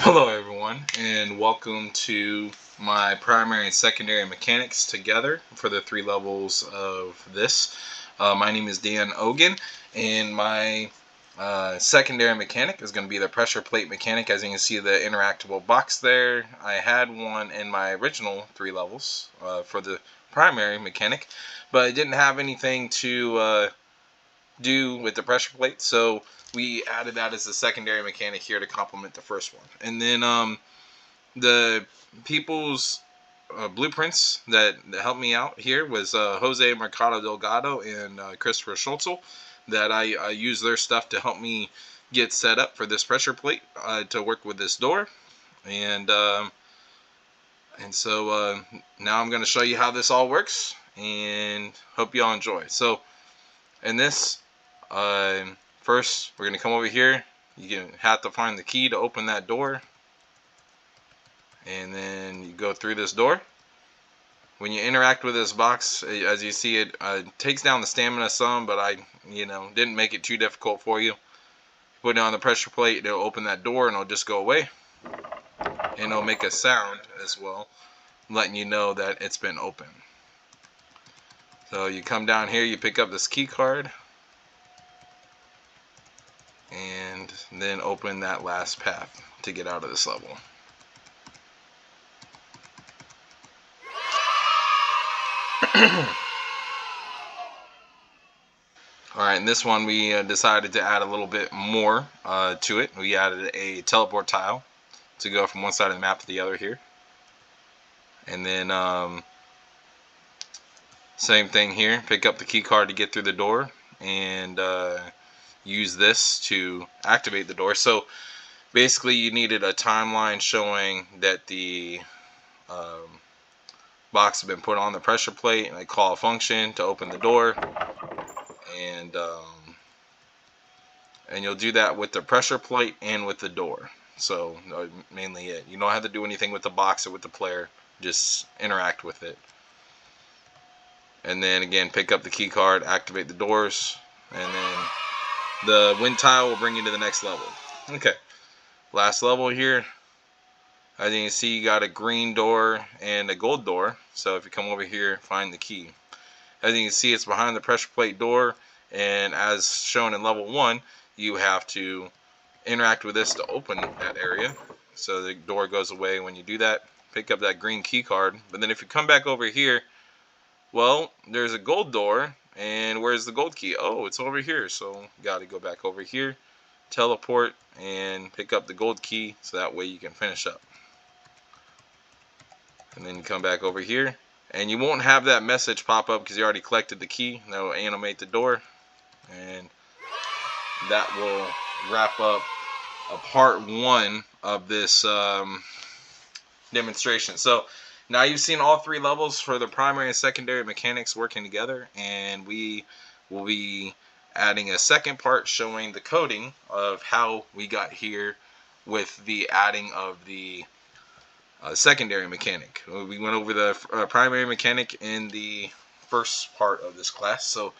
Hello everyone, and welcome to my primary and secondary mechanics together for the 3 levels of this. My name is Dan Ogan, and my secondary mechanic is going to be the pressure plate mechanic. As you can see, the interactable box there. I had one in my original 3 levels for the primary mechanic, but I didn't have anything to do with the pressure plate, so we added that as a secondary mechanic here to complement the first one. And then the people's blueprints that helped me out here was Jose Mercado Delgado and Christopher Schultzel, that I used their stuff to help me get set up for this pressure plate to work with this door. And so now I'm going to show you how this all works, and hope you all enjoy. So in this, first we're going to come over here. You have to find the key to open that door, and then you go through this door. When you interact with this box, as you see, it takes down the stamina some, but I didn't make it too difficult for you. Put it on the pressure plate, it'll open that door and it'll just go away, and it'll make a sound as well, letting you know that it's been opened. So you come down here, you pick up this key card, and then open that last path to get out of this level. Alright, in this one we decided to add a little bit more to it. We added a teleport tile to go from one side of the map to the other here. And then same thing here, pick up the key card to get through the door, and use this to activate the door. So basically you needed a timeline showing that the box has been put on the pressure plate, and I call a function to open the door, and you'll do that with the pressure plate and with the door. So mainly it. You don't have to do anything with the box or with the player, just interact with it. And then again, pick up the key card, activate the doors, and then the wind tile will bring you to the next level. Okay, last level here. As you can see, you got a green door and a gold door. So if you come over here, find the key. As you can see, it's behind the pressure plate door, and as shown in level 1, you have to interact with this to open that area. So the door goes away when you do that. Pick up that green key card. But then if you come back over here, well, there's a gold door, and where's the gold key? Oh, it's over here. So you got to go back over here, teleport, and pick up the gold key, so that way you can finish up. And then you come back over here, and you won't have that message pop up because you already collected the key. That will animate the door, and that will wrap up a part 1 of this demonstration. So now you've seen all 3 levels for the primary and secondary mechanics working together, and we will be adding a second part showing the coding of how we got here with the adding of the secondary mechanic. We went over the primary mechanic in the first part of this class, so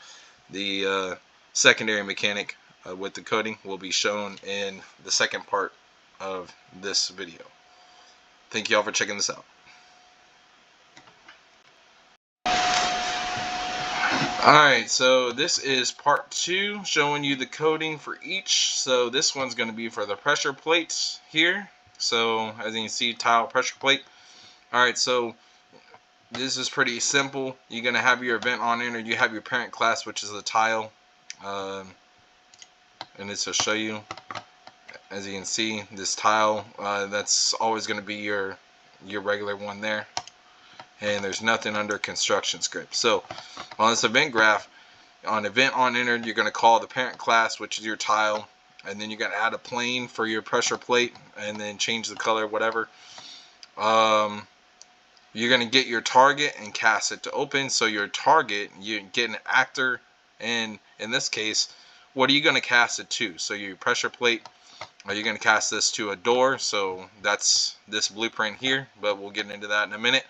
the secondary mechanic with the coding will be shown in the second part of this video. Thank you all for checking this out. Alright, so this is part 2, showing you the coding for each. So this one's going to be for the pressure plates here. So as you can see, tile, pressure plate. Alright, so this is pretty simple. You're going to have your event on entered. You have your parent class, which is the tile. And it's to show you, as you can see, this tile, that's always going to be your regular one there. And there's nothing under construction script. So on this event graph, on event on entered, you're going to call the parent class, which is your tile, and then you're going to add a plane for your pressure plate, and then change the color, whatever. You're going to get your target and cast it to open. So your target, you get an actor, and in this case, what are you going to cast it to? So your pressure plate, are you going to cast this to a door? So that's this blueprint here, but we'll get into that in a minute.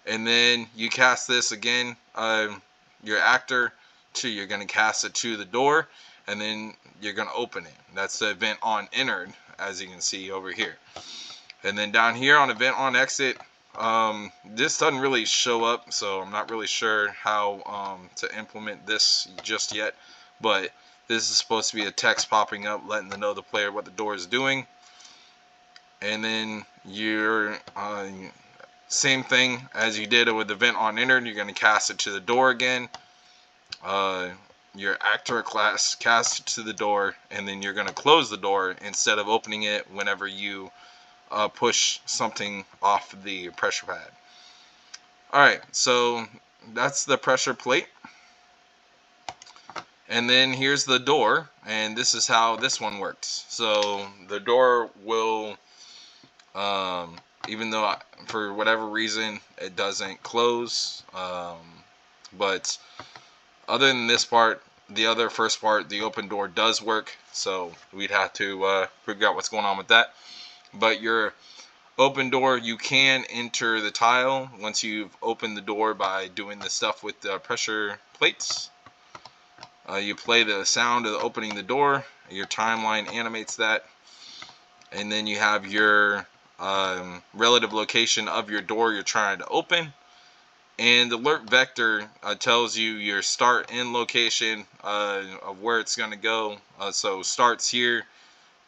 And then you cast this again, your actor, you're going to cast it to the door. and then you're going to open it. That's the event on entered, as you can see over here. And then down here on event on exit, this doesn't really show up, so I'm not really sure how to implement this just yet. But this is supposed to be a text popping up letting the player what the door is doing. And then you're same thing as you did with event on entered. You're going to cast it to the door again. Your actor class cast it to the door, and then you're going to close the door instead of opening it whenever you push something off the pressure pad. Alright, so that's the pressure plate. And then here's the door, and this is how this one works. So the door will, even though for whatever reason it doesn't close, but other than this part, the first part, the open door does work. So we'd have to figure out what's going on with that. But your open door, you can enter the tile once you've opened the door by doing the stuff with the pressure plates. You play the sound of opening the door. Your timeline animates that. And then you have your relative location of your door you're trying to open. And the alert vector tells you your start and location of where it's going to go. So starts here,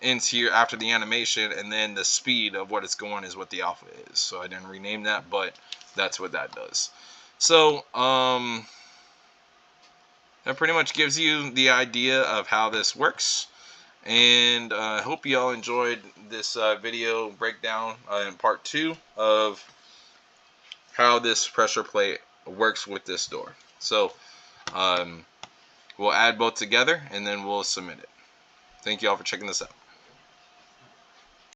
ends here after the animation, and then the speed of what it's going is what the alpha is. So I didn't rename that, but that's what that does. So that pretty much gives you the idea of how this works. And I hope you all enjoyed this video breakdown in part 2 of how this pressure plate works with this door. So we'll add both together and then we'll submit it. Thank you all for checking this out.